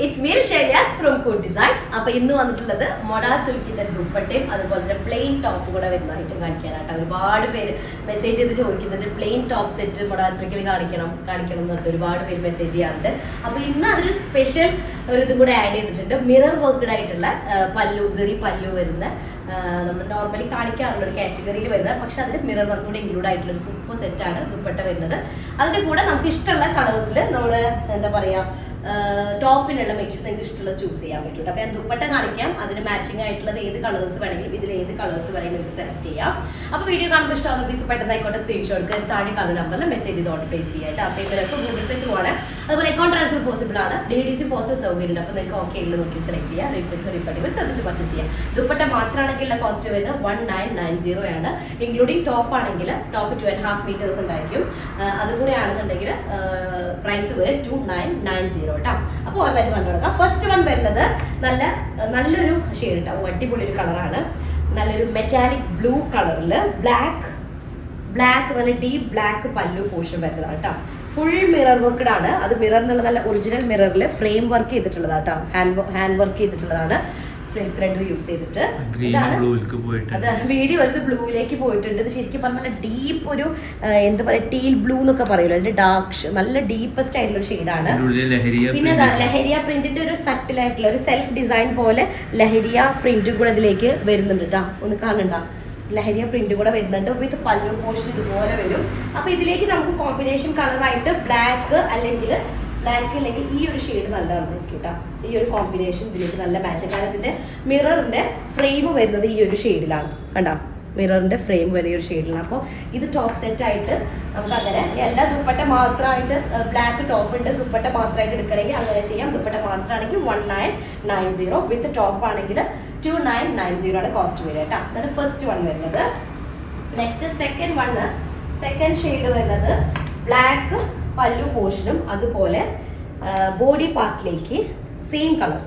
It's me ഷൈലാസ് from കൂട്ട് design. അപ്പൊ ഇന്ന് വന്നിട്ടുള്ളത് മൊഡാൾ സിൽക്കിന്റെ ദുപ്പട്ടയും അതുപോലെ തന്നെ പ്ലെയിൻ ടോപ്പ് കൂടെ വരുന്നതായിട്ട് കാണിക്കാനായിട്ട് ഒരുപാട് പേര് മെസ്സേജ് ചെയ്ത് ചോദിക്കുന്നുണ്ട്. പ്ലെയിൻ ടോപ്പ് സെറ്റ് മൊഡാൾ സിൽക്കിൽ കാണിക്കണം എന്ന് പറഞ്ഞിട്ട് ഒരുപാട് പേര് മെസ്സേജ് ചെയ്യാറുണ്ട്. അപ്പൊ ഇന്ന് അതിന് സ്പെഷ്യൽ ഒരു ഇതും കൂടെ ആഡ് ചെയ്തിട്ടുണ്ട്. മിറർ വർക്ക്ഡ് ആയിട്ടുള്ള പല്ലു, സെറി പല്ലു വരുന്ന നമ്മൾ നോർമലി കാണിക്കാറുള്ള ഒരു കാറ്റഗറിയിൽ വരുന്നത്, പക്ഷെ അതിൽ മിറർ വർക്ക് കൂടെ ഇൻക്ലൂഡ് ആയിട്ടുള്ള ഒരു സൂപ്പർ സെറ്റാണ് ദുപ്പട്ട വരുന്നത്. അതിന്റെ കൂടെ നമുക്ക് ഇഷ്ടമുള്ള കളേഴ്സിൽ നമ്മൾ എന്താ പറയാ ടോപ്പിനുള്ള മെറ്റീരിയൽ നിങ്ങൾക്ക് ഇഷ്ടമുള്ളത് ചൂസ് ചെയ്യാൻ പറ്റും. അപ്പൊ ഞാൻ ദുപ്പട്ട കാണിക്കാം, അതിന് മാച്ചിങ് ആയിട്ടുള്ളത് ഏത് കളേഴ്സ് വേണമെങ്കിലും ഇതിൽ ഏത് കളേഴ്സ് വേണമെങ്കിലും നിങ്ങൾക്ക് സെലക്ട് ചെയ്യാം. അപ്പൊ വീഡിയോ കാണുമ്പോൾ ഇഷ്ടമാകുന്ന പീസ് പെട്ടെന്ന് ആയിക്കോട്ടെ സ്ക്രീൻഷോട്ട് താഴെ കാണുന്ന നമ്പറിൽ മെസ്സേജ് ചെയ്ത് ഓർഡർ പ്ലേസ് ചെയ്യാം. അപ്പോൾ ഇവരൊക്കെ ഗൂഗിൾ പേ ത്രൂ ആണ്, അതുപോലെ അക്കൗണ്ട് ട്രാൻസ്ഫർ പോസിബിൾ ആണ്. DDC പോസ്റ്റൽ സൗകര്യം ഉണ്ട്. അപ്പോൾ നിങ്ങൾക്ക് ഓക്കെ ഉള്ള നോക്കി സെലക്ട് ചെയ്യാം. റീഫണ്ടിബിൾ ശ്രദ്ധിച്ച് പർച്ചേസ് ചെയ്യാം. ദുപ്പട്ട മാത്രമാണെങ്കിലുള്ള കോസ്റ്റ് വരുന്നത് 1990 ആണ്. ഇൻക്ലൂഡിംഗ് ടോപ്പ് ആണെങ്കിൽ ടോപ്പ് 2.5 മീറ്റേഴ്സ് ഉണ്ടായിരിക്കും. അതും കൂടെ ആണെന്നുണ്ടെങ്കിൽ പ്രൈസ് വരെ 2990 കേട്ടോ. അപ്പോൾ ഓർമ്മയായിട്ട് കണ്ടു കൊടുക്കാം. ഫസ്റ്റ് വൺ വരുന്നത് നല്ലൊരു ഷെയ്ഡ് കേട്ടോ, അടിപൊളി ഒരു കളറാണ്. നല്ലൊരു മെറ്റാലിക് ബ്ലൂ കളറിൽ ബ്ലാക്ക് നല്ല ഡീപ്പ് ബ്ലാക്ക് പല്ലു പോർഷൻ വരുന്നതാണ് കേട്ടോ. ഫുൾ മിറർ വർക്ക്ഡ് ആണ്. അത് മിറർ എന്നുള്ള നല്ല ഒറിജിനൽ മിററിൽ ഫ്രെയിം വർക്ക് ചെയ്തിട്ടുള്ളതാണ് കേട്ടോ. ഹാൻഡ് വർക്ക് ചെയ്തിട്ടുള്ളതാണ്. സിൽക്ക് ത്രെഡ് യൂസ് ചെയ്തിട്ട് ഇതാണ് അത് വീഡിയോ അത് ബ്ലൂവിലേക്ക് പോയിട്ടുണ്ട്. ഇത് ശരിക്കും പറഞ്ഞാൽ ഡീപ്പ് ഒരു എന്താ പറയുക ടീൽ ബ്ലൂ എന്നൊക്കെ പറയുമല്ലോ, അതിന്റെ ഡാർക്ക് നല്ല ഡീപ്പസ്റ്റ് ആയിട്ടുള്ള ഒരു ഷെയ്ഡാണ്. പിന്നെ ലഹരിയ പ്രിന്റിന്റെ ഒരു സട്ടിൽ ആയിട്ടുള്ള ഒരു സെൽഫ് ഡിസൈൻ പോലെ ലഹരിയ പ്രിന്റും കൂടെ ഇതിലേക്ക് വരുന്നുണ്ട് കേട്ടോ. ഒന്ന് കാണണ്ട, ലഹരിയ പ്രിന്റ് കൂടെ വരുന്നുണ്ട്. വിത്ത് പല്ലു പോർഷൻ ഇതുപോലെ വരും. അപ്പൊ ഇതിലേക്ക് നമുക്ക് കോമ്പിനേഷൻ കളറായിട്ട് ബ്ലാക്ക് അല്ലെങ്കിൽ ഈ ഒരു ഷെയ്ഡ് നല്ലതാണ് കേട്ടോ. ഈ ഒരു കോമ്പിനേഷൻ ഇതിലേക്ക് നല്ല മാച്ച്. കാരണം ഇതിന്റെ മിററിന്റെ ഫ്രെയിം വരുന്നത് ഈ ഒരു ഷെയ്ഡിലാണ് കണ്ടോ. മിററിന്റെ ഫ്രെയിം വരുന്ന ഈ ഒരു ഷെയ്ഡിലാണ്. അപ്പോൾ ഇത് ടോപ്പ് സെറ്റ് ആയിട്ട് നമുക്ക് അങ്ങനെ എല്ലാ ദുപ്പട്ട മാത്രമായിട്ട് ബ്ലാക്ക് ടോപ്പ് ഉണ്ട്, ദുപ്പട്ട മാത്രമായിട്ട് എടുക്കണമെങ്കിൽ അങ്ങനെ ചെയ്യാം. ദുപ്പട്ട മാത്രമാണെങ്കിൽ 1990, വിത്ത് ടോപ്പ് ആണെങ്കിൽ 2990 ആണ് കോസ്റ്റ് വരിക കേട്ടോ. അതാണ് ഫസ്റ്റ് വൺ വരുന്നത്. നെക്സ്റ്റ് സെക്കൻഡ് ഷെയ്ഡ് വരുന്നത് ബ്ലാക്ക് പല്ലു പോർഷനും അതുപോലെ ബോഡി പാർട്ടിലേക്ക് സെയിം കളർ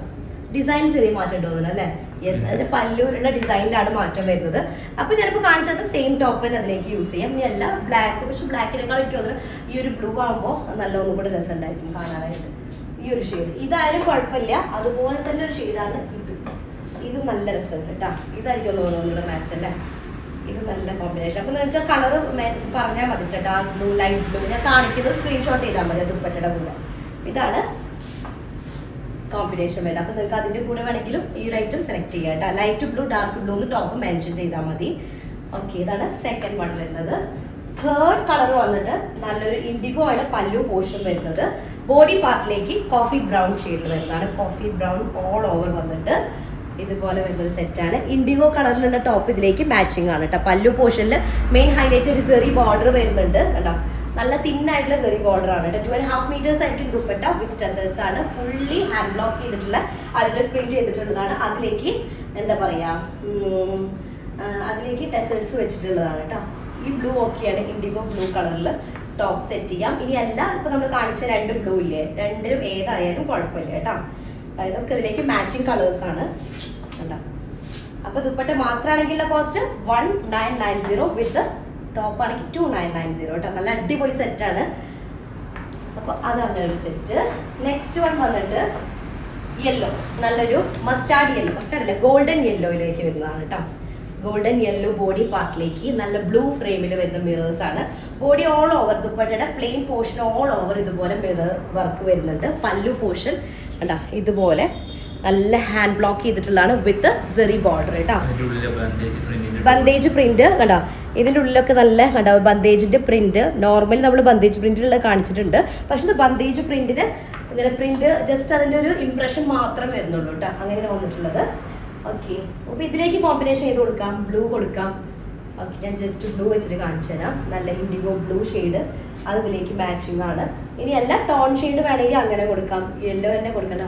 ഡിസൈൻ ചെറിയ മാറ്റം ഉണ്ടോന്ന് അല്ലേ? യെസ്, അതിന്റെ പല്ലുവിലുള്ള ഡിസൈനിലാണ് മാറ്റം വരുന്നത്. അപ്പൊ ഞാനിപ്പോൾ കാണിച്ചത് സെയിം ടോപ്പ് തന്നെ അതിലേക്ക് യൂസ് ചെയ്യാം. ഇനി അല്ല ബ്ലാക്ക്, പക്ഷെ ബ്ലാക്കിനേക്കാൾ എനിക്ക് തോന്നുന്നത് ഈ ഒരു ബ്ലൂ ആകുമ്പോൾ നല്ല ഒന്നും കൂടെ രസം ഉണ്ടായിരിക്കും കാണാനായിട്ട്. ഈ ഒരു ഷെയ്ഡ് ഇതായാലും കുഴപ്പമില്ല, അതുപോലെ തന്നെ ഒരു ഷെയ്ഡാണ് ഇത് നല്ല രസമുണ്ട് കേട്ടോ. ഇതായിരിക്കും തോന്നുന്നത് മാച്ച് അല്ലേ? ഇത് നല്ല കോമ്പിനേഷൻ. അപ്പൊ നിങ്ങൾക്ക് കളർ പറഞ്ഞാൽ മതി കേട്ടോ. ഡാർക്ക് ബ്ലൂ, ലൈറ്റ് ബ്ലൂ ഞാൻ കാണിക്കുന്നത് സ്ക്രീൻഷോട്ട് ചെയ്താൽ മതി ദുപ്പട്ടയുടെ കൂടെ. ഇതാണ് കോമ്പിനേഷൻ വേണ്ട. അപ്പൊ നിങ്ങൾക്ക് അതിന്റെ കൂടെ വേണമെങ്കിലും ഈ ഒരു ഐറ്റം സെലക്ട് ചെയ്യാം കേട്ടോ. ലൈറ്റ് ബ്ലൂ, ഡാർക്ക് ബ്ലൂ എന്ന് ടോപ്പ് മെൻഷൻ ചെയ്താൽ മതി. ഓക്കെ, ഇതാണ് സെക്കൻഡ് വൺ വരുന്നത്. തേർഡ് കളർ വന്നിട്ട് നല്ലൊരു ഇൻഡിഗോ ആണ് പല്ലു പോർഷൻ വരുന്നത്. ബോഡി പാർട്ടിലേക്ക് കോഫി ബ്രൗൺ ഷെയ്ഡിൽ വരുന്നതാണ്. കോഫി ബ്രൗൺ ഓൾ ഓവർ വന്നിട്ട് ഇതുപോലെ വരുന്നൊരു സെറ്റാണ്. ഇൻഡിഗോ കളറിലുള്ള ടോപ്പ് ഇതിലേക്ക് മാച്ചിങ് ആണ് കേട്ടോ. പല്ലു പോർഷനിൽ മെയിൻ ഹൈലൈറ്റ് ഒരു സെറി ബോർഡർ വരുന്നുണ്ട് കേട്ടോ. നല്ല തിന്നായിട്ടുള്ള സെറി ബോർഡർ ആണ് കേട്ടോ. 2.5 മീറ്റേഴ്സ് ആയിരിക്കും ദുപ്പട്ട. വിത്ത് ടെസൽസ് ആണ്. ഫുള്ളി ഹാൻഡ് ബ്ലോക്ക് ചെയ്തിട്ടുള്ള അജ്രക് പ്രിന്റ് ചെയ്തിട്ടുള്ളതാണ്. അതിലേക്ക് എന്താ പറയാ അതിലേക്ക് ടെസൽസ് വെച്ചിട്ടുള്ളതാണ് കേട്ടോ. ഈ ബ്ലൂ ഓക്കെയാണ്. ഇൻഡിഗോ ബ്ലൂ കളറിൽ ടോപ്പ് സെറ്റ് ചെയ്യാം. ഇനി അല്ല ഇപ്പൊ നമ്മൾ കാണിച്ച രണ്ട് ബ്ലൂ ഇല്ലേ, രണ്ടിലും ഏതായാലും കുഴപ്പമില്ല കേട്ടോ. ഇതൊക്കെ ഇതിലേക്ക് മാച്ചിങ് കളേഴ്സ് ആണ് കേട്ടോ. അപ്പൊ ദുപ്പട്ട മാത്രമാണെങ്കിലുള്ള കോസ്റ്റ് 1990, വിത്ത് ടോപ്പ് ആണെങ്കിൽ 2990 കേട്ടോ. നല്ല അടിപൊളി സെറ്റാണ്. അപ്പൊ അതാണ് ഒരു സെറ്റ്. നെക്സ്റ്റ് വൺ വന്നിട്ട് യെല്ലോ, നല്ലൊരു മസ്റ്റാർഡ് അല്ല ഗോൾഡൻ യെല്ലോയിലേക്ക് വരുന്നതാണ് കേട്ടോ. ഗോൾഡൻ യെല്ലോ ബോഡി പാർട്ടിലേക്ക് നല്ല ബ്ലൂ ഫ്രെയിമിൽ വരുന്ന മിറേഴ്സ് ആണ്. ബോഡി ഓൾ ഓവർ ദുപ്പട്ടയുടെ പ്ലെയിൻ പോർഷൻ ഓൾ ഓവർ ഇതുപോലെ മിറർ വർക്ക് വരുന്നുണ്ട്. പല്ലു പോർഷൻ കണ്ടാ ഇതുപോലെ നല്ല ഹാൻഡ് ബ്ലോക്ക് ചെയ്തിട്ടുള്ളതാണ്. വിത്ത് സെറി ബോർഡർ കേട്ടോ. ബന്ദേജ് പ്രിന്റ് കണ്ടോ. ഇതിൻ്റെ ഉള്ളിലൊക്കെ നല്ല കണ്ടോ ബന്ദേജിന്റെ പ്രിന്റ്. നോർമലി നമ്മൾ ബന്ദേജ് പ്രിന്റിലുള്ള കാണിച്ചിട്ടുണ്ട്, പക്ഷെ ഇത് ബന്ദേജ് പ്രിന്റിന് ഇങ്ങനെ പ്രിന്റ് ജസ്റ്റ് അതിന്റെ ഒരു ഇംപ്രഷൻ മാത്രം വരുന്നുള്ളൂ കേട്ടോ. അങ്ങനെയാണ് വന്നിട്ടുള്ളത്. ഓക്കെ, അപ്പൊ ഇതിലേക്ക് കോമ്പിനേഷൻ ചെയ്ത് കൊടുക്കാം, ബ്ലൂ കൊടുക്കാം. ഓക്കെ, ഞാൻ ജസ്റ്റ് ബ്ലൂ വെച്ചിട്ട് കാണിച്ചു തരാം. നല്ല ഇൻഡിഗോ ബ്ലൂ ഷെയ്ഡ് അത് ഇതിലേക്ക് മാച്ചിങ് ആണ്. ഇനി അല്ല ടോൺ ഷെയ്ഡ് വേണമെങ്കിൽ അങ്ങനെ കൊടുക്കാം. യെല്ലോ തന്നെ കൊടുക്കണ്ട,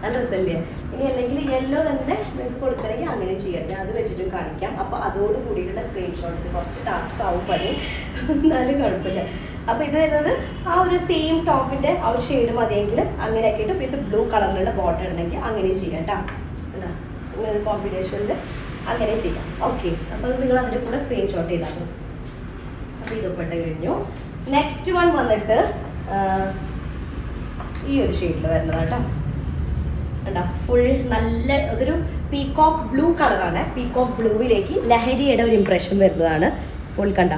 നല്ല രസമല്ലേ? ഇനി അല്ലെങ്കിൽ യെല്ലോ തന്നെ നിങ്ങൾക്ക് കൊടുക്കണമെങ്കിൽ അങ്ങനെ ചെയ്യാം. ഞാൻ അത് വെച്ചിട്ടും കാണിക്കാം. അപ്പൊ അതോട് കൂടിയിട്ടുള്ള സ്ക്രീൻഷോട്ട്. ഇത് കുറച്ച് ടാസ്ക് ആവും പണി, എന്നാലും കുഴപ്പമില്ല. അപ്പൊ ഇത് വരുന്നത് ആ ഒരു സെയിം ടോപ്പിന്റെ ആ ഒരു ഷെയ്ഡ് മതിയെങ്കിൽ അങ്ങനെ ആക്കിയിട്ട് വിത്ത് ബ്ലൂ കളറിലുള്ള ബോട്ടം ഇടണമെങ്കിൽ അങ്ങനെയും ചെയ്യാം കേട്ടോ. ഇങ്ങനെ കോമ്പിനേഷനിൽ അങ്ങനെ ചെയ്യാം. ഓക്കെ, അപ്പോൾ നിങ്ങൾ അതിൻ്റെ കൂടെ സ്ക്രീൻഷോട്ട് ചെയ്താൽ മതി. അപ്പോൾ ഇതൊക്കെ കഴിഞ്ഞു. നെക്സ്റ്റ് വൺ വന്നിട്ട് ഈ ഒരു ഷെയ്ഡിൽ വരുന്നത് കേട്ടോ. കണ്ടോ ഫുൾ നല്ല അതൊരു പീകോക്ക് ബ്ലൂ കളറാണ്. പീകോക്ക് ബ്ലൂവിലേക്ക് ലഹരിയുടെ ഒരു ഇംപ്രഷൻ വരുന്നതാണ്. ഫുൾ കണ്ട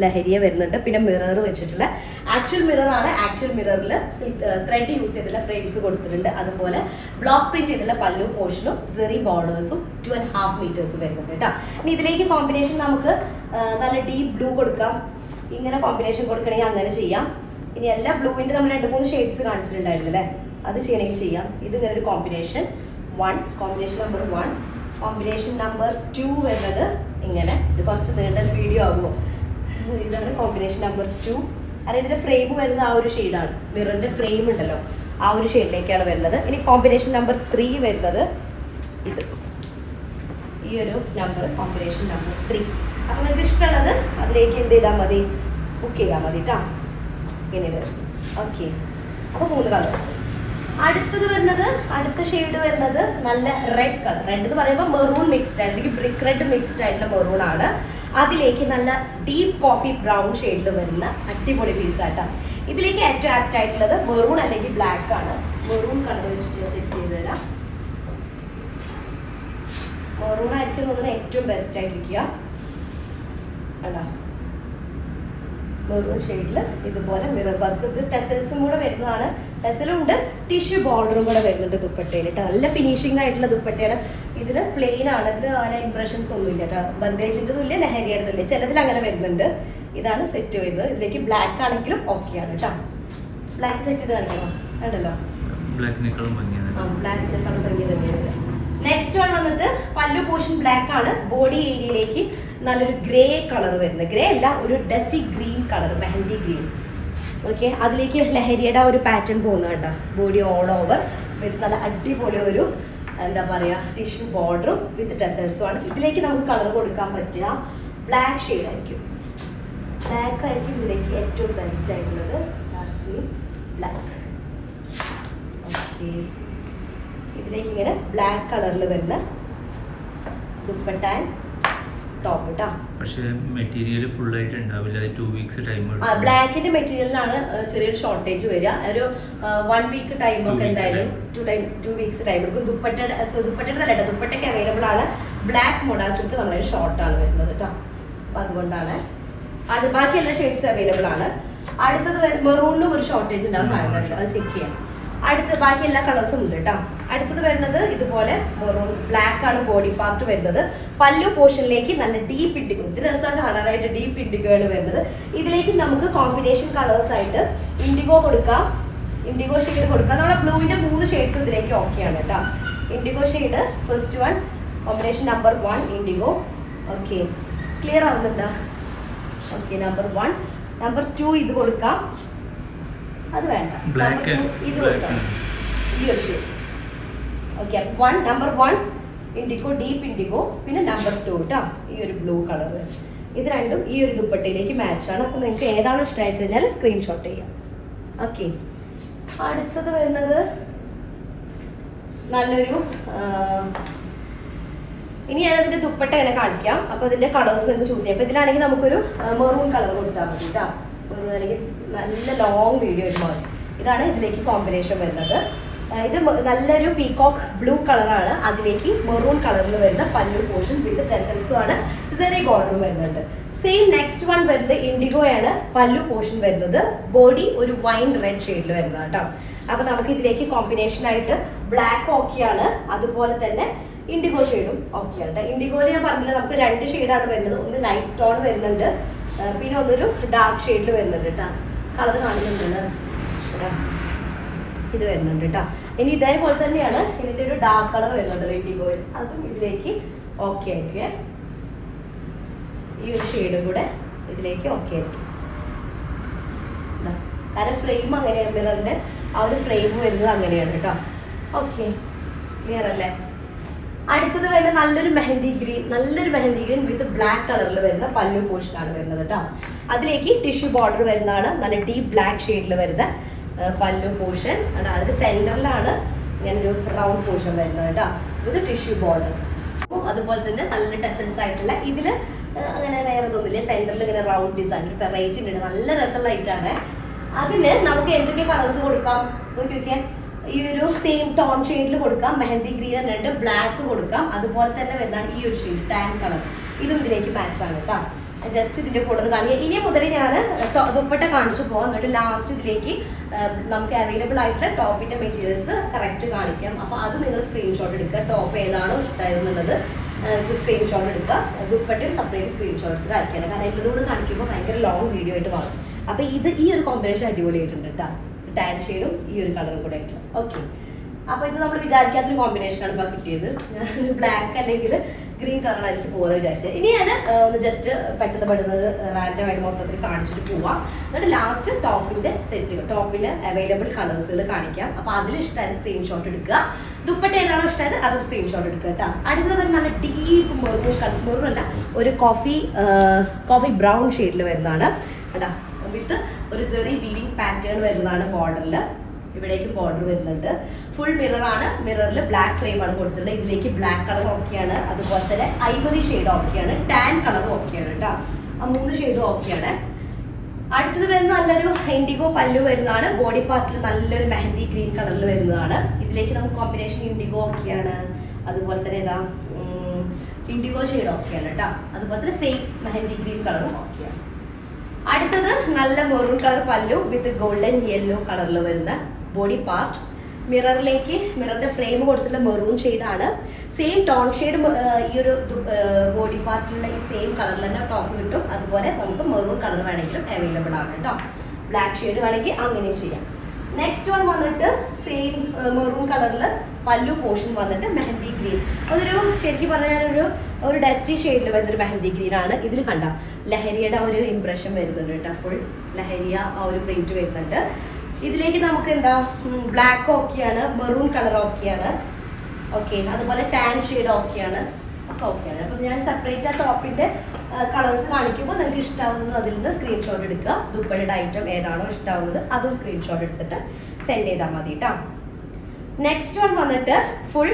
ലഹരിയ വരുന്നുണ്ട്. പിന്നെ മിറർ വെച്ചിട്ടുള്ള ആക്ച്വൽ മിററാണ്. ആക്ച്വൽ മിററിൽ ത്രെഡ് യൂസ് ചെയ്തിട്ടുള്ള ഫ്രെയിംസ് കൊടുത്തിട്ടുണ്ട്. അതുപോലെ ബ്ലോക്ക് പ്രിന്റ് ചെയ്തിട്ടുള്ള പല്ലു പോർഷനും സെറി ബോർഡേഴ്സും 2.5 മീറ്റേഴ്സ് വരുന്നുണ്ട് കേട്ടോ. ഇനി ഇതിലേക്ക് കോമ്പിനേഷൻ നമുക്ക് നല്ല ഡീപ്പ് ബ്ലൂ കൊടുക്കാം. ഇങ്ങനെ കോമ്പിനേഷൻ കൊടുക്കണമെങ്കിൽ അങ്ങനെ ചെയ്യാം. ഇനി എല്ലാ ബ്ലൂവിൻ്റെ നമ്മൾ 2-3 ഷെയ്ഡ്സ് കാണിച്ചിട്ടുണ്ടായിരുന്നു അല്ലേ, അത് ചെയ്യണമെങ്കിൽ ചെയ്യാം. ഇതിങ്ങനെ ഒരു combination 1, combination number 1. Combination number 2 വരുന്നത് ഇങ്ങനെ. ഇത് കുറച്ച് നീണ്ട വീഡിയോ ആകുമോ. ഇതാണ് കോമ്പിനേഷൻ നമ്പർ 2. കാരണം ഇതിൻ്റെ ഫ്രെയിം വരുന്നത് ആ ഒരു ഷെയ്ഡാണ്. മിററിൻ്റെ ഫ്രെയിം ഉണ്ടല്ലോ, ആ ഒരു ഷെയ്ഡിലേക്കാണ് വരുന്നത്. ഇനി കോമ്പിനേഷൻ നമ്പർ 3 വരുന്നത് ഇത്, ഈ ഒരു നമ്പർ കോമ്പിനേഷൻ നമ്പർ 3. അപ്പോൾ നിങ്ങൾക്ക് ഇഷ്ടമുള്ളത് അതിലേക്ക് എന്ത് ചെയ്താൽ മതി, ബുക്ക് ചെയ്താൽ മതി കേട്ടോ. ഇങ്ങനെ വരും. ഓക്കെ, അപ്പോൾ 3 കളേഴ്സ്. അടുത്തത് വരുന്നത്, അടുത്ത ഷെയ്ഡ് വരുന്നത് നല്ല റെഡ് കളർ. റെഡ് എന്ന് പറയുമ്പോൾ മെറൂൺ മിക്സ്ഡ് ആയിട്ട്, ബ്രിക്ക് റെഡ് മിക്സ്ഡ് ആയിട്ടുള്ള മെറൂൺ ആണ്. അതിലേക്ക് നല്ല ഡീപ്പ് കോഫി ബ്രൗൺ ഷെയ്ഡിൽ വരുന്ന അടിപൊളി പീസാട്ടോ. ഇതിലേക്ക് ഏറ്റവും ആപ്റ്റ് ആയിട്ടുള്ളത് മെറൂൺ അല്ലെങ്കിൽ ബ്ലാക്ക് ആണ്. മെറൂൺ കളർ വെച്ചിട്ട് സെറ്റ് ചെയ്ത് തരാം. മെറൂൺ ആയിരിക്കും തോന്നുന്നത് ഏറ്റവും ബെസ്റ്റ് ആയിട്ടിരിക്കുക. കണ്ടോ മെറൂൺ ഷെയ്ഡിൽ ഇതുപോലെ മിറർ വർക്ക്. ഇത് ടെസൽസും കൂടെ വരുന്നതാണ്. ടെസലും ഉണ്ട്, ടിഷ്യൂ ബോർഡറും കൂടെ വരുന്നുണ്ട് ദുപ്പട്ടയിൽ കേട്ടോ. നല്ല ഫിനിഷിംഗ് ആയിട്ടുള്ള ദുപ്പട്ടയാണ്. ഇതിന് പ്ലെയിൻ ആണ്, ഇതിൽ അങ്ങനെ ഇംപ്രഷൻസ് ഒന്നുമില്ല കേട്ടോ. ബന്ദേജിൻ്റെതും ഇല്ല, ലഹരിയുടേതും ഇല്ല. ചിലതിൽ അങ്ങനെ വരുന്നുണ്ട്. ഇതാണ് സെറ്റ് വരുന്നത്. ഇതിലേക്ക് ബ്ലാക്ക് ആണെങ്കിലും ഓക്കെയാണ് കേട്ടോ. ബ്ലാക്ക് സെറ്റ് ചെയ്ത് കാണിക്കണം, കണ്ടല്ലോ ബ്ലാക്കിനേക്കാളും ഭംഗി തന്നെയാണ്. നെക്സ്റ്റ് വൺ വന്നിട്ട് പല്ലു പോർഷൻ ബ്ലാക്ക് ആണ്. ബോഡി ഏരിയയിലേക്ക് നല്ലൊരു ഗ്രേ കളർ വരുന്നത്. ഗ്രേ അല്ല, ഒരു dusty green colour, mehndi green. Okay, അതിലേക്ക് ലഹരിയുടെ ഒരു പാറ്റേൺ പോകുന്നത് കേട്ടോ. ബോഡി ഓൾ ഓവർ വിത്ത് നല്ല അടിപൊളി ഒരു എന്താ പറയുക ടിഷ്യൂ ബോർഡറും വിത്ത് ടെസൽസും ആണ്. ഇതിലേക്ക് നമുക്ക് കളർ കൊടുക്കാൻ പറ്റുക ബ്ലാക്ക് ഷെയ്ഡ് ആയിരിക്കും. ബ്ലാക്ക് ആയിരിക്കും ഇതിലേക്ക് ഏറ്റവും ബെസ്റ്റ് ആയിട്ടുള്ളത്. Dark green black. ഓക്കെ, ഇതിലേക്ക് ഇങ്ങനെ ബ്ലാക്ക് കളറിൽ വരുന്ന ദുപ്പട്ട ടോപ്പ് കേട്ടോ. പക്ഷേ മെറ്റീരിയൽ ഫുൾ ആയിട്ട് ഉണ്ടാവില്ല. 2 വീക്സ് ടൈം എടുക്കും. ബ്ലാക്കിന്റെ മെറ്റീരിയലിനാണ് ചെറിയൊരു ഷോർട്ടേജ് വരിക. ഒരു 1 വീക്ക് ടൈം ഒക്കെ എന്തായാലും 2 വീക്സ് ടൈം എടുക്കും. ദുപ്പട്ടയുടെ നല്ല ദുപ്പട്ടയ്ക്ക് അവൈലബിൾ ആണ്. ബ്ലാക്ക് മോഡൽ സിൽക്ക് നമ്മളൊരു ഷോർട്ടാണ് വരുന്നത് കേട്ടോ. അപ്പം അതുകൊണ്ടാണ് അത് ബാക്കി എല്ലാ ഷെയ്ഡ്സ് അവൈലബിൾ ആണ്. അടുത്തത് മെറൂണിനും ഒരു ഷോർട്ടേജ് ഉണ്ടാവും സാധനമുണ്ട്, അത് ചെക്ക് ചെയ്യാം. അടുത്ത ബാക്കി എല്ലാ കളേഴ്സും ഉണ്ട് കേട്ടോ. അടുത്തത് വരുന്നത് ഇതുപോലെ മെറൂൺ ബ്ലാക്ക് ആണ് ബോഡി പാർട്ട് വരുന്നത്. പല്ലു പോർഷനിലേക്ക് നല്ല ഡീപ്പ് ഇൻഡിഗോ, ഇത് രസമാണ് കാണാനായിട്ട്. ഡീപ്പ് ഇൻഡിഗോ ആണ് വരുന്നത്. ഇതിലേക്ക് നമുക്ക് കോമ്പിനേഷൻ കളേഴ്സ് ആയിട്ട് ഇൻഡിഗോ കൊടുക്കാം, ഇൻഡിഗോ ഷെയ്ഡ് കൊടുക്കാം. നമ്മുടെ ബ്ലൂവിന്റെ 3 ഷെയ്ഡ്സ് ഇതിലേക്ക് ഓക്കെയാണ് കേട്ടോ. Indigo shade first one, combination number 1 indigo. Okay, clear ആവുന്നുണ്ടോ? Okay, number 1. നമ്പർ 2 ഇത് കൊടുക്കാം, അത് വേണ്ട, ഇത് കൊടുക്കാം, ഈ ഒരു shade. Okay, number 1 indigo, deep indigo. പിന്നെ നമ്പർ 2 കേട്ടോ, ഈ ഒരു ബ്ലൂ കളർ. ഇത് രണ്ടും ഈ ഒരു ദുപ്പട്ടയിലേക്ക് മാച്ചാണ്. അപ്പോൾ നിങ്ങൾക്ക് ഏതാണോ ഇഷ്ടമായിട്ട് കഴിഞ്ഞാൽ സ്ക്രീൻഷോട്ട് ചെയ്യാം. ഓക്കെ, അടുത്തത് വരുന്നത് നല്ലൊരു ഇനി ഞാനതിൻ്റെ ദുപ്പട്ട എങ്ങനെ കാണിക്കാം. അപ്പോൾ ഇതിൻ്റെ കളേഴ്സ് നിങ്ങൾക്ക് ചൂസ് ചെയ്യാം. അപ്പോൾ ഇതിലാണെങ്കിൽ നമുക്കൊരു മെറൂൺ കളർ കൊടുത്താൽ മതി കേട്ടോ. മെറൂൺ അല്ലെങ്കിൽ നല്ല ലോങ് വീഡിയോ ഒരുപാട്. ഇതാണ് ഇതിലേക്ക് കോമ്പിനേഷൻ വരുന്നത്. ഇത് നല്ലൊരു പീകോക്ക് ബ്ലൂ കളറാണ്. അതിലേക്ക് മെറൂൺ കളറിൽ വരുന്ന പല്ലു പോർഷൻ വിത്ത് ടെസൽസും ആണ്. സെറി ബോർഡറും വരുന്നുണ്ട്. സെയിം നെക്സ്റ്റ് വൺ വരുന്നത് ഇൻഡിഗോ ആണ്. പല്ലു പോർഷൻ വരുന്നത് ബോഡി ഒരു വൈൻ റെഡ് ഷെയ്ഡിൽ വരുന്നത് കേട്ടോ. അപ്പോൾ നമുക്ക് ഇതിലേക്ക് കോമ്പിനേഷൻ ആയിട്ട് ബ്ലാക്ക് ഓക്കെയാണ്, അതുപോലെ തന്നെ ഇൻഡിഗോ ഷെയ്ഡും ഓക്കെയാണ് കേട്ടോ. ഇൻഡിഗോയിൽ ഞാൻ പറഞ്ഞില്ല, നമുക്ക് 2 ഷെയ്ഡാണ് വരുന്നത്. ഒന്ന് ലൈറ്റ് ടോൺ വരുന്നുണ്ട്, പിന്നെ ഒന്നൊരു ഡാർക്ക് ഷെയ്ഡിൽ വരുന്നുണ്ട് കേട്ടോ. കളർ കാണുന്നുണ്ട്, ഇത് വരുന്നുണ്ട് കേട്ടോ. ഇനി ഇതേപോലെ തന്നെയാണ് ഇതിൻ്റെ ഒരു ഡാർക്ക് കളർ വരുന്നുണ്ട് ഇൻഡിഗോയിൽ, അതും ഇതിലേക്ക് ഓക്കെ ആയിരിക്കും. ഈ ഒരു ഷെയ്ഡും കൂടെ ഇതിലേക്ക് ഓക്കെ ആയിരിക്കും. കാരണം ഫ്രെയിം അങ്ങനെയാണ്, മിററിൻ്റെ ആ ഒരു ഫ്രെയിം വരുന്നത് അങ്ങനെയാണ് കേട്ടോ. ഓക്കെ, ക്ലിയർ അല്ലേ? അടുത്തത് വരുന്നത് നല്ലൊരു മെഹന്തി ഗ്രീൻ വിത്ത് ബ്ലാക്ക് കളറിൽ വരുന്ന പല്ലു പോർഷനാണ് വരുന്നത് കേട്ടോ. അതിലേക്ക് ടിഷ്യൂ ബോർഡർ വരുന്നതാണ്. നല്ല ഡീപ്പ് ബ്ലാക്ക് ഷെയ്ഡിൽ വരുന്ന പല്ലു പോർഷൻ ആണ്. അതിൽ സെൻറ്ററിലാണ് ഇങ്ങനൊരു റൗണ്ട് പോർഷൻ വരുന്നത് കേട്ടോ. ഇത് ടിഷ്യൂ ബോർഡർ. അതുപോലെ തന്നെ നല്ല ടെസൽസ് ആയിട്ടുള്ള ഇതിൽ അങ്ങനെ വേറെ തോന്നില്ല. സെൻറ്ററിൽ ഇങ്ങനെ റൗണ്ട് ഡിസൈൻ, ഒരു വെറൈറ്റി ഉണ്ട്, നല്ല രസമുള്ള ഐറ്റാണ്. അതിന് നമുക്ക് എന്തൊക്കെ കളേഴ്സ് കൊടുക്കാം നോക്കിയൊക്കെ. ഈ ഒരു സെയിം ടോൺ ഷെയ്ഡിൽ കൊടുക്കാം, മെഹന്തി ഗ്രീൻ എന്നിട്ട് ബ്ലാക്ക് കൊടുക്കാം. അതുപോലെ തന്നെ വരുന്നതാണ് ഈ ഒരു ഷെയ്ഡ് ടാൻ കളർ, ഇതും ഇതിലേക്ക് മാച്ച് ആണ് കേട്ടോ. ജസ്റ്റ് ഇതിന്റെ കൂടെ കാണിക്കുക. ഇനി മുതൽ ഞാൻ ദുപ്പട്ട കാണിച്ചു പോകാം, എന്നിട്ട് ലാസ്റ്റ് ഇതിലേക്ക് നമുക്ക് അവൈലബിൾ ആയിട്ടുള്ള ടോപ്പിന്റെ മെറ്റീരിയൽസ് കറക്റ്റ് കാണിക്കാം. അപ്പോൾ അത് നിങ്ങൾ സ്ക്രീൻഷോട്ട് എടുക്കുക. ടോപ്പ് ഏതാണോ ഇഷ്ടമായതെന്നുള്ളത് സ്ക്രീൻഷോട്ട് എടുക്കുക. ദുപ്പട്ടയും സെപ്പറേറ്റ് സ്ക്രീൻഷോട്ട് എടുത്ത് അയക്കണം. കാരണം ഇതുകൂടെ കാണിക്കുമ്പോൾ ഭയങ്കര ലോങ് വീഡിയോ ആയിട്ട് മാറും. അപ്പോൾ ഈ ഒരു കോമ്പിനേഷൻ അടിപൊളിയായിട്ടുണ്ട് കേട്ടോ. ടാൻ ഷെയ്ഡും ഈ ഒരു കളറും കൂടെ ആയിട്ടുള്ള. ഓക്കെ, അപ്പോൾ ഇത് നമ്മൾ വിചാരിക്കാത്തൊരു കോമ്പിനേഷനാണ് ഇപ്പോൾ കിട്ടിയത്. ബ്ലാക്ക് അല്ലെങ്കിൽ ഗ്രീൻ കളറായിരിക്കും പോകുന്നത് വിചാരിച്ചത്. ഇനി ഞാൻ ഒന്ന് ജസ്റ്റ് പെട്ടെന്ന് റാൻഡമായിട്ട് മൊത്തത്തിൽ കാണിച്ചിട്ട് പോവാം. എന്നിട്ട് ലാസ്റ്റ് ടോപ്പിന്റെ സെറ്റ്, ടോപ്പിന്റെ അവൈലബിൾ കളേഴ്സുകൾ കാണിക്കാം. അപ്പോൾ അതിൽ ഇഷ്ടമായത് സ്ക്രീൻഷോട്ട് എടുക്കുക. ദുപ്പട്ട ഏതാണോ ഇഷ്ടമായത് അതും സ്ക്രീൻഷോട്ട് എടുക്കുക കേട്ടോ. അടുത്തത് വരുന്ന നല്ല ഡീപ്പ് മെറൂണല്ല, ഒരു കോഫി ബ്രൗൺ ഷെയ്ഡിൽ വരുന്നതാണ് കേട്ടോ. വിത്ത് ഒരു ചെറിയ വീവിങ് പാറ്റേൺ വരുന്നതാണ് ബോർഡറിൽ. ഇവിടേക്ക് ബോർഡർ വരുന്നുണ്ട്. ഫുൾ മിററാണ്, മിററിൽ ബ്ലാക്ക് ഫ്രെയിം ആണ് കൊടുത്തിട്ടുള്ളത്. ഇതിലേക്ക് ബ്ലാക്ക് കളർ ഓക്കെയാണ്, അതുപോലെ തന്നെ ഐവറി ഷെയ്ഡ് ഓക്കെയാണ്, ടാൻ കളർ ഓക്കെയാണ് കേട്ടോ. ആ 3 ഷെയ്ഡും ഓക്കെയാണ്. അടുത്തത് വരുന്ന നല്ലൊരു ഇൻഡിഗോ പല്ലു വരുന്നതാണ്. ബോഡി പാർട്ടിൽ നല്ലൊരു മെഹന്തി ഗ്രീൻ കളറിൽ വരുന്നതാണ്. ഇതിലേക്ക് നമുക്ക് കോമ്പിനേഷൻ ഇൻഡിഗോ ഓക്കെയാണ്, അതുപോലെ തന്നെ ഇതാ ഇൻഡിഗോ ഷെയ്ഡ് ഓക്കെയാണ് കേട്ടോ. അതുപോലെ തന്നെ സെയിം മെഹന്തി ഗ്രീൻ കളറും ഓക്കെയാണ്. അടുത്തത് നല്ല മെറൂൺ കളർ പല്ലു വിത്ത് ഗോൾഡൻ യെല്ലോ കളറിൽ വരുന്ന ബോഡി പാർട്ട്. മിററിന്റെ ഫ്രെയിം കൊടുത്തിട്ടുള്ള മെറൂൺ ഷെയ്ഡാണ്. സെയിം ടോൺ ഷെയ്ഡ് ഈ ഒരു ബോഡി പാർട്ടിലുള്ള ഈ സെയിം കളറിൽ തന്നെ ടോപ്പ് കിട്ടും. അതുപോലെ നമുക്ക് മെറൂൺ കളർ വേണമെങ്കിലും അവൈലബിൾ ആണ് കേട്ടോ. ബ്ലാക്ക് ഷെയ്ഡ് വേണമെങ്കിൽ അങ്ങനെയും ചെയ്യാം. നെക്സ്റ്റ് വൺ വന്നിട്ട് സെയിം മെറൂൺ കളറിൽ പല്ലു പോർഷൻ വന്നിട്ട് മെഹന്തി ഗ്രീൻ. അതൊരു ശരിക്കും പറഞ്ഞാൽ ഒരു ഡസ്റ്റി ഷെയ്ഡിൽ വരുന്നൊരു മെഹന്തി ഗ്രീൻ ആണ്. ഇതിൽ കണ്ട ലഹരിയുടെ ഒരു ഇംപ്രഷൻ വരുന്നുണ്ട് കേട്ടോ. ഫുൾ ലഹരിയ ആ ഒരു പ്രിന്റ് വരുന്നുണ്ട്. ഇതിലേക്ക് നമുക്ക് എന്താ ബ്ലാക്ക് ഓക്കെയാണ്, മെറൂൺ കളർ ഓക്കെയാണ്. ഓക്കെ, അതുപോലെ ടാൻ ഷെയ്ഡ് ഓക്കെയാണ്, ഒക്കെ ഓക്കെയാണ്. അപ്പം ഞാൻ സെപ്പറേറ്റ് ആ ടോപ്പിൻ്റെ കളേഴ്സ് കാണിക്കുമ്പോൾ നിങ്ങൾക്ക് ഇഷ്ടമാവുന്നത് അതിൽ നിന്ന് സ്ക്രീൻഷോട്ട് എടുക്കുക. ദുപ്പട്ടയുടെ ഐറ്റം ഏതാണോ ഇഷ്ടമാവുന്നത് അതും സ്ക്രീൻഷോട്ട് എടുത്തിട്ട് സെൻഡ് ചെയ്താൽ മതി കേട്ടോ. നെക്സ്റ്റ് വൺ വന്നിട്ട് ഫുൾ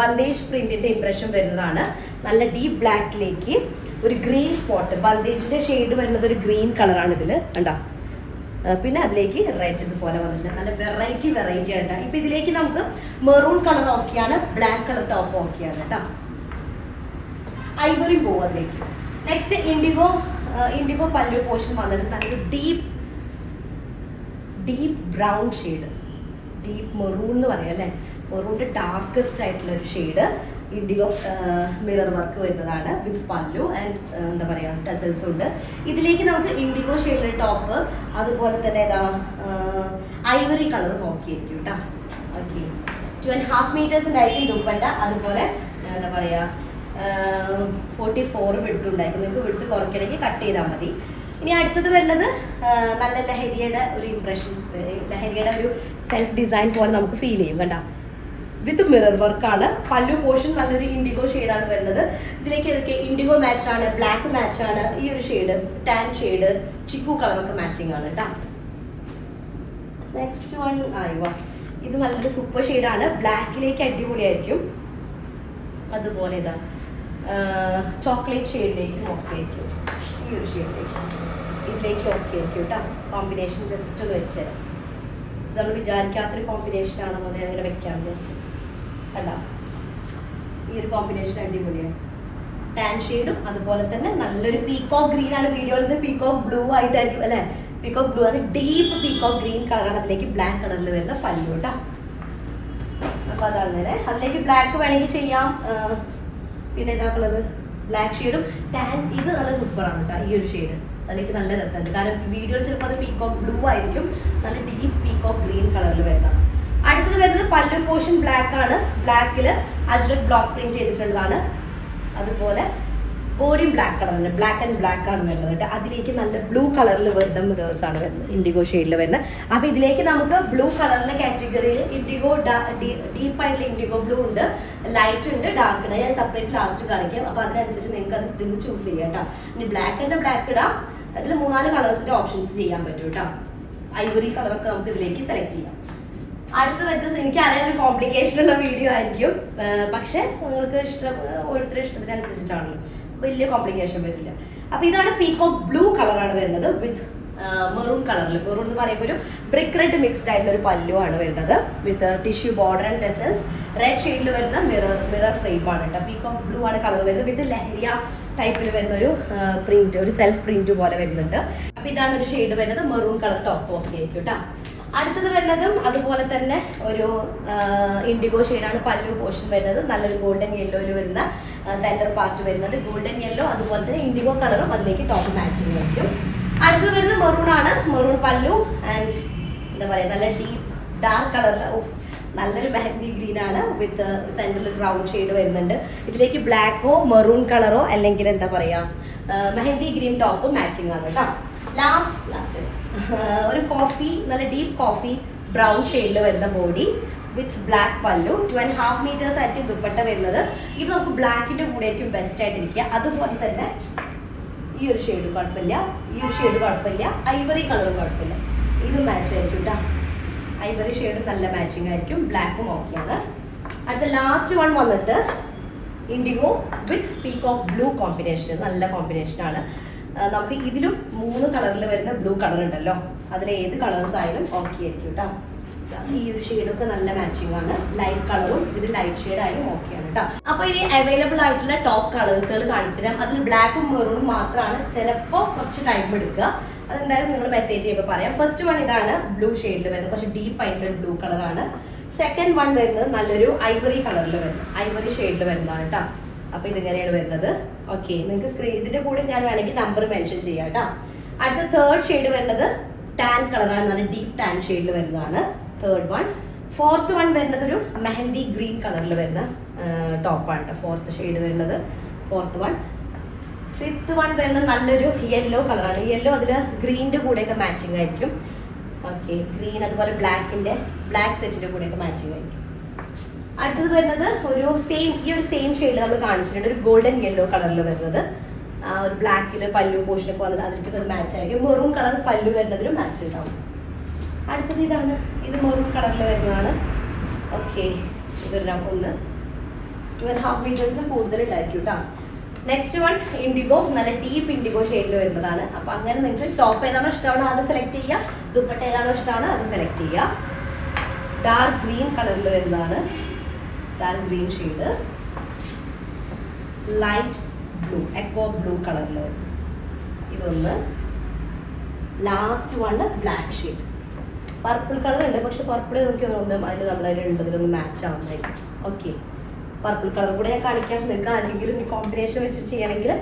ബന്ദേജ് പ്രിന്റിന്റെ ഇംപ്രഷൻ വരുന്നതാണ്. നല്ല ഡീപ്പ് ബ്ലാക്കിലേക്ക് ഒരു ഗ്രീൻ സ്പോട്ട്, ബന്ദേജിന്റെ ഷെയ്ഡ് വരുന്നത് ഒരു ഗ്രീൻ കളറാണ് ഇതിൽ കണ്ടോ. പിന്നെ അതിലേക്ക് റെഡ് ഇതുപോലെ വന്നിട്ടുണ്ട്. നല്ല വെറൈറ്റി ആയിട്ടാ. ഇപ്പൊ ഇതിലേക്ക് നമുക്ക് മെറൂൺ കളർ ഓക്കെയാണ്, ബ്ലാക്ക് കളർ ടോപ്പ് ഓക്കെയാണ് കേട്ടോ. ഐവറി പോകും അതിലേക്ക്. നെക്സ്റ്റ് ഇൻഡിഗോ പല്ലു പോർഷൻ വന്നിട്ട് നല്ലൊരു deep brown shade, deep maroon എന്ന് പറയാം അല്ലേ. മെറൂണിന്റെ ഡാർക്കസ്റ്റ് ആയിട്ടുള്ള ഒരു ഷെയ്ഡ്. ഇൻഡിഗോ മിറർ വർക്ക് വരുന്നതാണ് വിത്ത് പല്ലു ആൻഡ് എന്താ പറയുക ടെസൽസ് ഉണ്ട്. ഇതിലേക്ക് നമുക്ക് ഇൻഡിഗോ ഷെയ്ഡിലെ ടോപ്പ്, അതുപോലെ തന്നെ ഏതാ ഐവറി കളർ നോക്കിയിരിക്കും കേട്ടോ. ഓക്കെ, 2.5 മീറ്റേഴ്സിൻ്റെ ആയിരിക്കും ദുപ്പട്ട. അതുപോലെ എന്താ പറയുക 44 എടുത്തുണ്ടായിരിക്കും. നിങ്ങൾക്ക് എടുത്ത് കുറയ്ക്കണമെങ്കിൽ കട്ട് ചെയ്താൽ മതി. ഇനി അടുത്തത് വരുന്നത് നല്ല ലഹരിയുടെ ഒരു ഇംപ്രഷൻ, ലഹരിയുടെ ഒരു സെൽഫ് ഡിസൈൻ പോലെ നമുക്ക് ഫീൽ ചെയ്യും കണ്ട. വിത്ത് മിറർ വർക്കാണ്. പല്ലു പോർഷൻ നല്ലൊരു ഇൻഡിഗോ ഷെയ്ഡാണ് വരുന്നത്. ഇതിലേക്ക് ഏതൊക്കെ ഇൻഡിഗോ മാച്ചാണ്, ബ്ലാക്ക് മാച്ചാണ്, ഈ ഒരു ഷെയ്ഡ് ടാൻ ഷെയ്ഡ്, ചിക്കു കളറൊക്കെ മാച്ചിങ് ആണ് കേട്ടോ. നെക്സ്റ്റ് വൺ ആയിവാ, ഇത് നല്ലൊരു സൂപ്പർ ഷെയ്ഡാണ്. ബ്ലാക്കിലേക്ക് അടിപൊളിയായിരിക്കും. അതുപോലെ ഇതാ ചോക്ലേറ്റ് ഷെയ്ഡിലേക്കും ഓക്കെ ആയിരിക്കും. ഈ ഒരു ഷെയ്ഡിലേക്ക് ഇതിലേക്ക് ഓക്കെ ആയിരിക്കും കേട്ടോ. കോമ്പിനേഷൻ ജസ്റ്റ് ഒന്ന് വെച്ചുതരാം. നമ്മൾ വിചാരിക്കാത്തൊരു കോമ്പിനേഷൻ ആണെന്ന് ഞാൻ അങ്ങനെ വെക്കാൻ വിചാരിച്ചു അല്ല. ഈ ഒരു കോമ്പിനേഷൻ അടിപൊളിയാണ്. ടാൻ ഷെയ്ഡും അതുപോലെ തന്നെ നല്ലൊരു പീകോക്ക് ഗ്രീൻ ആണ്. വീഡിയോയിൽ നിന്ന് പീകോക്ക് ബ്ലൂ ആയിട്ടായിരിക്കും അല്ലേ. പീകോക്ക് ബ്ലൂ ആണ്, ഡീപ്പ് പീകോക്ക് ഗ്രീൻ കളറാണ്. അതിലേക്ക് ബ്ലാക്ക് കളറിൽ വരുന്ന പല്ലു കേട്ടോ. അപ്പം അതങ്ങനെ അതിലേക്ക് ബ്ലാക്ക് വേണമെങ്കിൽ ചെയ്യാം. പിന്നെ ഏതാ കളറ് ബ്ലാക്ക് ഷെയ്ഡും ടാൻ. ഇത് നല്ല സൂപ്പറാണ് കേട്ടോ ഈ ഒരു ഷെയ്ഡ്. അതിലേക്ക് നല്ല രസമുണ്ട്. കാരണം വീഡിയോയിൽ ചിലപ്പോൾ അത് പീകോക്ക് ബ്ലൂ ആയിരിക്കും, നല്ല ഡീപ്പ് പീകോക്ക് ഗ്രീൻ കളറിൽ വരുന്നത്. അടുത്തത് വരുന്നത് പല്ലു പോർഷൻ ബ്ലാക്ക് ആണ്. ബ്ലാക്കിൽ അജ്രക് ബ്ലോക്ക് പ്രിന്റ് ചെയ്തിട്ടുള്ളതാണ്. അതുപോലെ ബോഡിയും ബ്ലാക്ക് കളറിന് ബ്ലാക്ക് ആൻഡ് ബ്ലാക്ക് ആണ് വരുന്നത് കേട്ടോ. അതിലേക്ക് നല്ല ബ്ലൂ കളറിൽ വരുന്ന മിറേഴ്സ് ആണ് വരുന്നത്, ഇൻഡിഗോ ഷെയ്ഡിൽ വരുന്നത്. അപ്പോൾ ഇതിലേക്ക് നമുക്ക് ബ്ലൂ കളറിലെ കാറ്റഗറിയിൽ ഇൻഡിഗോ ഡീപ്പായിട്ടുള്ള ഇൻഡിഗോ ബ്ലൂ ഉണ്ട്, ലൈറ്റ് ഉണ്ട്, ഡാർക്ക് ഉണ്ട്. ഞാൻ സെപ്പറേറ്റ് ലാസ്റ്റ് കാണിക്കാം. അപ്പോൾ അതിനനുസരിച്ച് നിങ്ങൾക്ക് അത് ഇതിൽ ചൂസ് ചെയ്യാം കേട്ടോ. ഇനി ബ്ലാക്ക് ആൻഡ് ബ്ലാക്ക് ഇടാം. അതിൽ 3-4 കളേഴ്സിൻ്റെ ഓപ്ഷൻസ് ചെയ്യാൻ പറ്റും കേട്ടോ. ഐവറി കളറൊക്കെ നമുക്ക് ഇതിലേക്ക് സെലക്ട് ചെയ്യാം. അടുത്ത വരുന്നത് എനിക്കറിയാം ഒരു കോംപ്ലിക്കേഷൻ ഉള്ള വീഡിയോ ആയിരിക്കും, പക്ഷേ നിങ്ങൾക്ക് ഇഷ്ടം ഓരോരുത്തരുടെ ഇഷ്ടത്തിനനുസരിച്ചിട്ടാണല്ലോ, വലിയ കോംപ്ലിക്കേഷൻ വരില്ല. അപ്പോൾ ഇതാണ് പീകോക്ക് ബ്ലൂ കളറാണ് വരുന്നത് വിത്ത് മെറൂൺ കളറിൽ. മെറൂൺ എന്ന് പറയുമ്പോൾ ഒരു ബ്രിക്ക് റെഡ് മിക്സ്ഡ് ആയിട്ടുള്ള ഒരു പല്ലു ആണ് വരുന്നത് വിത്ത് tissue border and tassels. Red ഷെയ്ഡിൽ വരുന്ന മിറർ ഫ്രെയിം ആണ് കേട്ടോ. പീകോക്ക് ബ്ലൂ ആണ് കളർ വരുന്നത് വിത്ത് ലഹരിയ ടൈപ്പിൽ വരുന്ന ഒരു പ്രിന്റ്, ഒരു സെൽഫ് പ്രിന്റ് പോലെ വരുന്നുണ്ട്. അപ്പോൾ ഇതാണ് ഒരു ഷെയ്ഡ് വരുന്നത്, മെറൂൺ കളർ ടോപ്പ് ഓക്കെ ആയിരിക്കും കേട്ടോ. അടുത്തത് വരുന്നതും അതുപോലെ തന്നെ ഒരു ഇൻഡിഗോ ഷെയ്ഡാണ് പല്ലു പോർഷൻ വരുന്നത്. നല്ലൊരു ഗോൾഡൻ യെല്ലോയിൽ വരുന്ന സെന്റർ പാർട്ട് വരുന്നുണ്ട്. ഗോൾഡൻ യെല്ലോ അതുപോലെ തന്നെ ഇൻഡിഗോ കളറും അതിലേക്ക് ടോപ്പ് മാച്ചിങ് ആയിരിക്കും. അടുത്തത് വരുന്നത് മെറൂൺ ആണ്. മെറൂൺ പല്ലു ആൻഡ് എന്താ പറയുക, നല്ല ഡീപ്പ് ഡാർക്ക് കളറിൽ നല്ലൊരു മെഹന്തി ഗ്രീൻ ആണ് വിത്ത് സെന്ററിൽ ഒരു റൗണ്ട് ഷെയ്ഡ് വരുന്നുണ്ട്. ഇതിലേക്ക് ബ്ലാക്കോ മെറൂൺ കളറോ അല്ലെങ്കിൽ എന്താ പറയുക മെഹന്തി ഗ്രീൻ ടോപ്പ് മാച്ചിങ് ആണ് കേട്ടോ. ലാസ്റ്റ് ഒരു കോഫി, നല്ല ഡീപ്പ് കോഫി ബ്രൗൺ ഷെയ്ഡിൽ വരുന്ന ബോഡി വിത്ത് ബ്ലാക്ക് പല്ലു. 2.5 മീറ്റേഴ്സ് ആയിരിക്കും ദുപ്പട്ട വരുന്നത്. ഇത് നമുക്ക് ബ്ലാക്കിൻ്റെ കൂടെ ആയിരിക്കും ബെസ്റ്റ് ആയിട്ടിരിക്കുക. അതുപോലെ തന്നെ ഈ ഒരു ഷെയ്ഡ് കുഴപ്പമില്ല, ഈ ഒരു ഷെയ്ഡ് കുഴപ്പമില്ല, ഐവറി കളറും കുഴപ്പമില്ല, ഇതും മാച്ച് ആയിരിക്കും കേട്ടോ. ഐവറി ഷെയ്ഡും നല്ല മാച്ചിങ് ആയിരിക്കും, ബ്ലാക്കും ഓക്കെയാണ്. അടുത്ത ലാസ്റ്റ് വൺ വന്നിട്ട് ഇൻഡിഗോ വിത്ത് പീകോക്ക് ബ്ലൂ കോമ്പിനേഷൻ. നല്ല കോമ്പിനേഷനാണ്. നമുക്ക് ഇതിലും 3 കളറിൽ വരുന്ന ബ്ലൂ കളർ ഉണ്ടല്ലോ, അതിൽ ഏത് കളേഴ്സ് ആയാലും ഓക്കെ ആയിരിക്കും കേട്ടോ. ഈ ഒരു ഷെയ്ഡൊക്കെ നല്ല മാച്ചിങ് ആണ്. ലൈറ്റ് കളറും ഇത് ലൈറ്റ് ഷെയ്ഡ് ആയാലും ഓക്കെയാണ് കേട്ടോ. അപ്പോൾ ഇനി അവൈലബിൾ ആയിട്ടുള്ള ടോപ്പ് കളേഴ്സുകൾ കാണിച്ചു തരാം. അതിൽ ബ്ലാക്കും മെറൂണും മാത്രമാണ് ചിലപ്പോൾ കുറച്ച് ടൈം എടുക്കുക. അതെന്തായാലും നിങ്ങൾ മെസ്സേജ് ചെയ്യുമ്പോൾ പറയാം. ഫസ്റ്റ് വൺ ഇതാണ് ബ്ലൂ ഷെയ്ഡിൽ വരുന്നത്, കുറച്ച് ഡീപ്പ് ആയിട്ടുള്ള ബ്ലൂ കളറാണ്. സെക്കൻഡ് വൺ വരുന്നത് നല്ലൊരു ഐവറി കളറിൽ വരുന്നത്, ഐവറി ഷെയ്ഡിൽ വരുന്നതാണ് കേട്ടോ. അപ്പോൾ ഇതിങ്ങനെയാണ് വരുന്നത്. ഓക്കെ, നിങ്ങൾക്ക് ഇതിൻ്റെ കൂടെ ഞാൻ വേണമെങ്കിൽ നമ്പർ മെൻഷൻ ചെയ്യാം കേട്ടോ. അടുത്ത തേർഡ് ഷെയ്ഡ് വരുന്നത് ടാൻ കളറാണ്, നല്ല ഡീപ്പ് ടാൻ ഷെയ്ഡിൽ വരുന്നതാണ് തേർഡ് വൺ. ഫോർത്ത് വൺ വരുന്നത് ഒരു മെഹന്തി ഗ്രീൻ കളറിൽ വരുന്ന ടോപ്പാണ് കേട്ടോ. ഫോർത്ത് ഷെയ്ഡ് വരുന്നത് ഫോർത്ത് വൺ. ഫിഫ്ത്ത് വൺ വരുന്നത് നല്ലൊരു യെല്ലോ കളറാണ്. യെല്ലോ അതിൽ ഗ്രീനിൻ്റെ കൂടെയൊക്കെ മാച്ചിങ് ആയിരിക്കും. ഓക്കെ, ഗ്രീൻ അതുപോലെ ബ്ലാക്ക് സെറ്റിൻ്റെ കൂടെയൊക്കെ മാച്ചിങ് ആയിരിക്കും. അടുത്തത് വരുന്നത് ഒരു ഈ ഒരു സെയിം ഷെയ്ഡ് നമ്മൾ കാണിച്ചിട്ടുണ്ട്, ഒരു ഗോൾഡൻ യെല്ലോ കളറിൽ വരുന്നത്. ഒരു ബ്ലാക്കിൽ പല്ലു പോർഷനൊക്കെ വന്നിട്ട് അതിലേക്കൊക്കെ ഒരു മാച്ച് ആയിരിക്കും. മെറൂൺ കളർ പല്ലു വരുന്നതിനും മാച്ച് ഉണ്ടാവും. അടുത്തത് ഇതാണ്, ഇത് മെറൂൺ കളറിൽ വരുന്നതാണ്. ഓക്കെ, ഇതൊരു 2.5 മീറ്റേഴ്സിന് കൂടുതൽ ഉണ്ടായിരിക്കും കേട്ടോ. നെക്സ്റ്റ് വൺ ഇൻഡിഗോ, നല്ല ഡീപ്പ് ഇൻഡിഗോ ഷെയ്ഡിൽ വരുന്നതാണ്. അപ്പോൾ അങ്ങനെ നിങ്ങൾക്ക് ടോപ്പ് ഏതാണോ ഇഷ്ടമാണോ അത് സെലക്ട് ചെയ്യുക, ദുപ്പട്ട ഏതാണോ ഇഷ്ടമാണോ അത് സെലക്ട് ചെയ്യുക. ഡാർക്ക് ഗ്രീൻ കളറിൽ വരുന്നതാണ്, dark green shade. Light blue, echo blue കളറിൽ വരും ഇതൊന്ന്. Last one black shade. Purple colour ഉണ്ട്, പക്ഷെ പർപ്പിൾ എനിക്ക് തോന്നുന്നു അതിൽ നമ്മളതിലുണ്ടതിലൊന്ന് മാച്ച് ആവുന്നതായിരിക്കും. ഓക്കെ, പർപ്പിൾ കളർ കൂടെ ഞാൻ കാണിക്കാം. നിങ്ങൾക്ക് ആരെങ്കിലും ഈ കോമ്പിനേഷൻ വെച്ചിട്ട് ചെയ്യണമെങ്കിൽ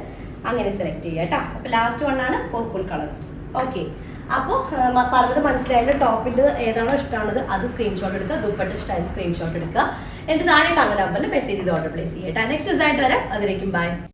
അങ്ങനെ സെലക്ട് ചെയ്യുക കേട്ടോ. അപ്പോൾ ലാസ്റ്റ് വണ്ണാണ് പർപ്പിൾ കളർ. ഓക്കെ, അപ്പോൾ പറഞ്ഞത് മനസ്സിലായാലും ടോപ്പിൻ്റെ ഏതാണോ ഇഷ്ടമാണത് അത് സ്ക്രീൻഷോട്ട് എടുക്കുക, ദുപ്പട്ട ഇഷ്ടമായി സ്ക്രീൻഷോട്ട് എടുക്കുക. എന്നിട്ട് താഴെ കാണുന്ന നമ്പറിൽ മെസ്സേജ് ചെയ്ത് ഓർഡർ പ്ലേസ് ചെയ്യട്ടെ. നെക്സ്റ്റ് ദിവസമായിട്ട് വരാം, അതിലേക്കും ബൈ.